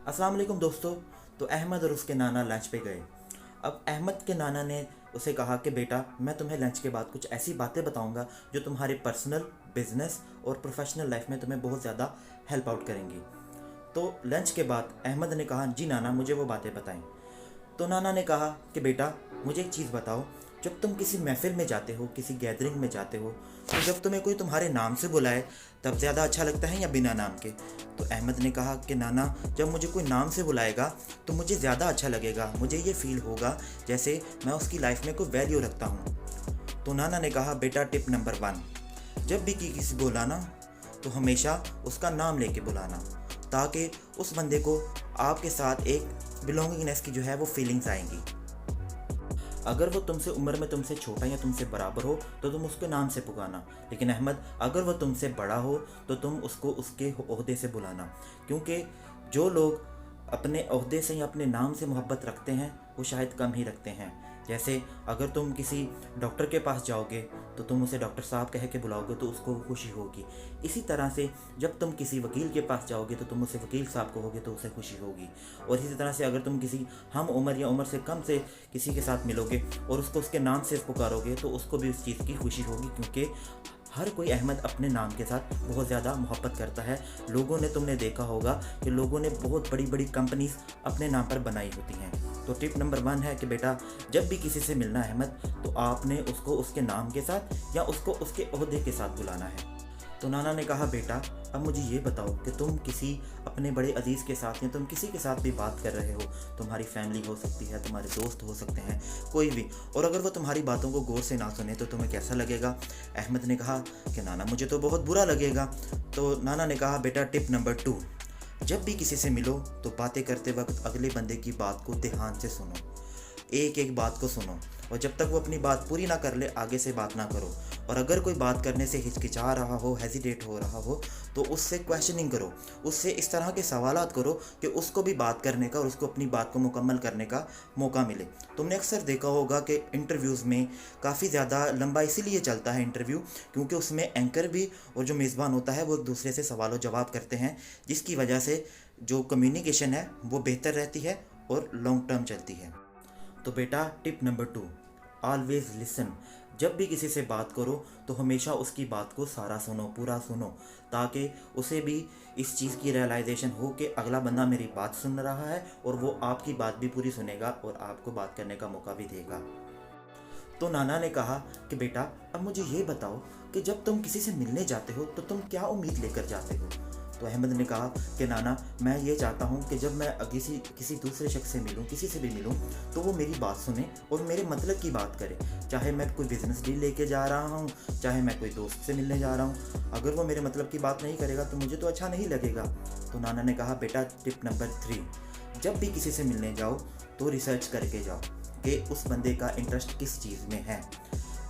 अस्सलाम वालेकुम दोस्तों। तो अहमद और उसके नाना लंच पे गए। अब अहमद के नाना ने उसे कहा कि बेटा, मैं तुम्हें लंच के बाद कुछ ऐसी बातें बताऊंगा जो तुम्हारे पर्सनल, बिजनेस और प्रोफेशनल लाइफ में तुम्हें बहुत ज़्यादा हेल्प आउट करेंगी। तो लंच के बाद अहमद ने कहा, जी नाना, मुझे वो बातें बताएं। तो नाना ने कहा कि बेटा, मुझे एक चीज़ बताओ, जब तुम किसी महफिल में जाते हो, किसी गैदरिंग में जाते हो, तो जब तुम्हें कोई तुम्हारे नाम से बुलाए तब ज़्यादा अच्छा लगता है या बिना नाम के? तो अहमद ने कहा कि नाना, जब मुझे कोई नाम से बुलाएगा तो मुझे ज़्यादा अच्छा लगेगा, मुझे ये फील होगा जैसे मैं उसकी लाइफ में कोई वैल्यू रखता हूँ। तो नाना ने कहा, बेटा टिप नंबर 1, जब भी किसी को बुलाना तो हमेशा उसका नाम लेके बुलाना, ताकि उस बंदे को आपके साथ एक बिलोंगिंगनेस की जो है वो फीलिंग्स आएंगी। अगर वो तुमसे उम्र में तुमसे छोटा या तुमसे बराबर हो तो तुम उसके नाम से पुकारना, लेकिन अहमद, अगर वो तुमसे बड़ा हो तो तुम उसको उसके ओहदे से बुलाना, क्योंकि जो लोग अपने ओहदे से या अपने नाम से मोहब्बत रखते हैं वो शायद कम ही रखते हैं। जैसे अगर तुम किसी डॉक्टर के पास जाओगे तो तुम उसे डॉक्टर साहब कह के बुलाओगे तो उसको खुशी होगी। इसी तरह से जब तुम किसी वकील के पास जाओगे तो तुम उसे वकील साहब कहोगे तो उसे खुशी होगी। और इसी तरह से अगर तुम किसी हम उम्र या उम्र से कम से किसी के साथ मिलोगे और उसको उसके नाम से पुकारोगे तो उसको भी उस चीज़ की खुशी होगी, क्योंकि हर कोई अहमद अपने नाम के साथ बहुत ज़्यादा मोहब्बत करता है। लोगों ने, तुमने देखा होगा कि लोगों ने बहुत बड़ी बड़ी कंपनीज अपने नाम पर बनाई होती हैं। तो टिप नंबर 1 है कि बेटा, जब भी किसी से मिलना है अहमद, तो आपने उसको उसके नाम के साथ या उसको उसके ओहदे के साथ बुलाना है। तो नाना ने कहा, बेटा अब मुझे ये बताओ कि तुम किसी अपने बड़े अजीज़ के साथ या तुम किसी के साथ भी बात कर रहे हो, तुम्हारी फैमिली हो सकती है, तुम्हारे दोस्त हो सकते हैं, कोई भी, और अगर वो तुम्हारी बातों को गौर से ना सुने तो तुम्हें कैसा लगेगा? अहमद ने कहा कि नाना, मुझे तो बहुत बुरा लगेगा। तो नाना ने कहा, बेटा टिप नंबर 2, जब भी किसी से मिलो तो बातें करते वक्त अगले बंदे की बात को ध्यान से सुनो, एक एक बात को सुनो, और जब तक वो अपनी बात पूरी ना कर ले आगे से बात ना करो। और अगर कोई बात करने से हिचकिचा रहा हो, हेजिटेट हो रहा हो, तो उससे क्वेश्चनिंग करो, उससे इस तरह के सवालात करो कि उसको भी बात करने का और उसको अपनी बात को मुकम्मल करने का मौका मिले। तुमने अक्सर देखा होगा कि इंटरव्यूज़ में काफ़ी ज़्यादा लंबा इसीलिए चलता है इंटरव्यू, क्योंकि उसमें एंकर भी और जो मेज़बान होता है वो एक दूसरे से सवाल जवाब करते हैं, जिसकी वजह से जो कम्युनिकेशन है वो बेहतर रहती है और लॉन्ग टर्म चलती है। तो बेटा टिप नंबर 2, ऑलवेज लिसन। जब भी किसी से बात करो तो हमेशा उसकी बात को सारा सुनो, पूरा सुनो, ताकि उसे भी इस चीज़ की रियलाइजेशन हो कि अगला बंदा मेरी बात सुन रहा है और वो आपकी बात भी पूरी सुनेगा और आपको बात करने का मौका भी देगा। तो नाना ने कहा कि बेटा, अब मुझे ये बताओ कि जब तुम किसी से मिलने जाते हो तो तुम क्या उम्मीद लेकर जाते हो? तो अहमद ने कहा कि नाना, मैं ये चाहता हूँ कि जब मैं किसी दूसरे शख्स से मिलूँ, किसी से भी मिलूँ, तो वो मेरी बात सुने और मेरे मतलब की बात करे। चाहे मैं कोई बिज़नेस डील लेके जा रहा हूँ, चाहे मैं कोई दोस्त से मिलने जा रहा हूँ, अगर वो मेरे मतलब की बात नहीं करेगा तो मुझे तो अच्छा नहीं लगेगा। तो नाना ने कहा, बेटा टिप नंबर 3, जब भी किसी से मिलने जाओ तो रिसर्च करके जाओ कि उस बंदे का इंटरेस्ट किस चीज़ में है।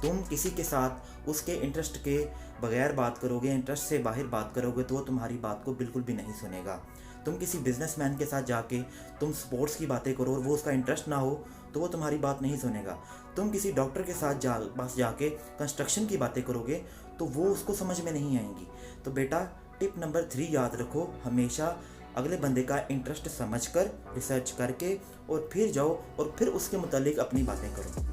तुम किसी के साथ उसके इंटरेस्ट के बगैर बात करोगे, इंटरेस्ट से बाहर बात करोगे, तो वो तुम्हारी बात को बिल्कुल भी नहीं सुनेगा। तुम किसी बिजनेसमैन के साथ जाके तुम स्पोर्ट्स की बातें करो और वो उसका इंटरेस्ट ना हो तो वो तुम्हारी बात नहीं सुनेगा। तुम किसी डॉक्टर के साथ पास जाके कंस्ट्रक्शन की बातें करोगे तो वो उसको समझ में नहीं आएंगी। तो बेटा टिप नंबर 3 याद रखो, हमेशा अगले बंदे का इंटरेस्ट समझकर, रिसर्च करके और फिर जाओ और फिर उसके मुतालिक अपनी बातें करो।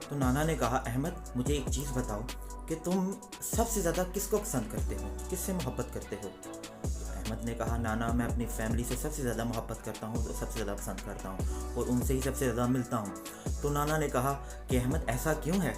तो नाना ने कहा, अहमद मुझे एक चीज़ बताओ कि तुम सबसे ज़्यादा किसको पसंद करते हो, किससे मोहब्बत करते हो? तो अहमद ने कहा, नाना मैं अपनी फैमिली से सबसे ज़्यादा मोहब्बत करता हूँ, तो सबसे ज़्यादा पसंद करता हूँ और उनसे ही सबसे ज़्यादा मिलता हूँ। तो नाना ने कहा कि अहमद ऐसा क्यों है?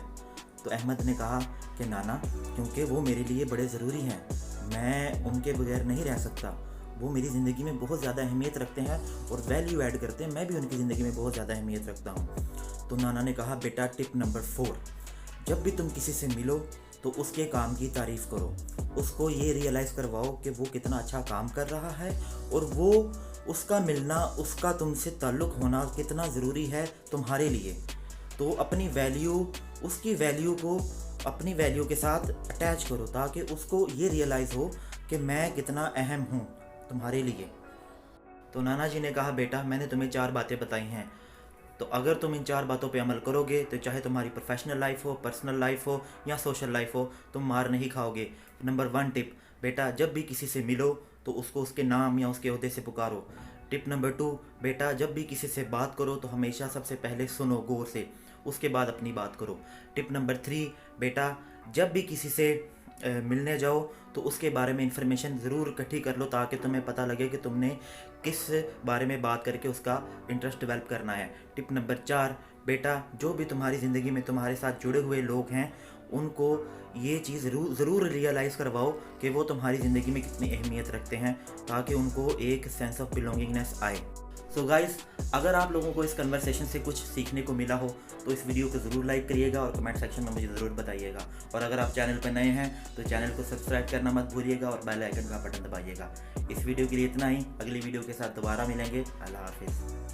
तो अहमद ने कहा कि नाना, क्योंकि वो मेरे लिए बड़े ज़रूरी हैं, मैं उनके बगैर नहीं रह सकता, वो मेरी ज़िंदगी में बहुत ज़्यादा अहमियत रखते हैं और वैल्यू ऐड करते हैं, मैं भी उनकी ज़िंदगी में बहुत ज़्यादा अहमियत रखता हूँ। तो नाना ने कहा, बेटा टिप नंबर 4, जब भी तुम किसी से मिलो तो उसके काम की तारीफ़ करो, उसको ये रियलाइज़ करवाओ कि वो कितना अच्छा काम कर रहा है और वो उसका मिलना, उसका तुमसे ताल्लुक़ होना कितना ज़रूरी है तुम्हारे लिए। तो अपनी वैल्यू, उसकी वैल्यू को अपनी वैल्यू के साथ अटैच करो, ताकि उसको ये रियलाइज़ हो कि मैं कितना अहम हूँ तुम्हारे लिए। तो नाना जी ने कहा, बेटा मैंने तुम्हें 4 बातें बताई हैं, तो अगर तुम इन 4 बातों पे अमल करोगे तो चाहे तुम्हारी प्रोफेशनल लाइफ हो, पर्सनल लाइफ हो या सोशल लाइफ हो, तुम मार नहीं खाओगे। नंबर 1 टिप, बेटा जब भी किसी से मिलो तो उसको उसके नाम या उसके ओहदे से पुकारो। टिप नंबर 2, बेटा जब भी किसी से बात करो तो हमेशा सबसे पहले सुनो गौर से, उसके बाद अपनी बात करो। टिप नंबर 3, बेटा जब भी किसी से मिलने जाओ तो उसके बारे में इंफॉर्मेशन ज़रूर इकट्ठी कर लो, ताकि तुम्हें पता लगे कि तुमने किस बारे में बात करके उसका इंटरेस्ट डेवलप करना है। टिप नंबर 4, बेटा जो भी तुम्हारी ज़िंदगी में तुम्हारे साथ जुड़े हुए लोग हैं उनको ये चीज़ ज़रूर रियलाइज़ करवाओ कि वो तुम्हारी ज़िंदगी में कितनी अहमियत रखते हैं, ताकि उनको एक सेंस ऑफ बिलोंगिंगनेस आए। सो गाइस, अगर आप लोगों को इस कन्वर्सेशन से कुछ सीखने को मिला हो तो इस वीडियो को ज़रूर लाइक करिएगा और कमेंट सेक्शन में मुझे ज़रूर बताइएगा। और अगर आप चैनल पर नए हैं तो चैनल को सब्सक्राइब करना मत भूलिएगा और बेल आइकन का बटन दबाइएगा। इस वीडियो के लिए इतना ही, अगली वीडियो के साथ दोबारा मिलेंगे। अल्लाह हाफिज़।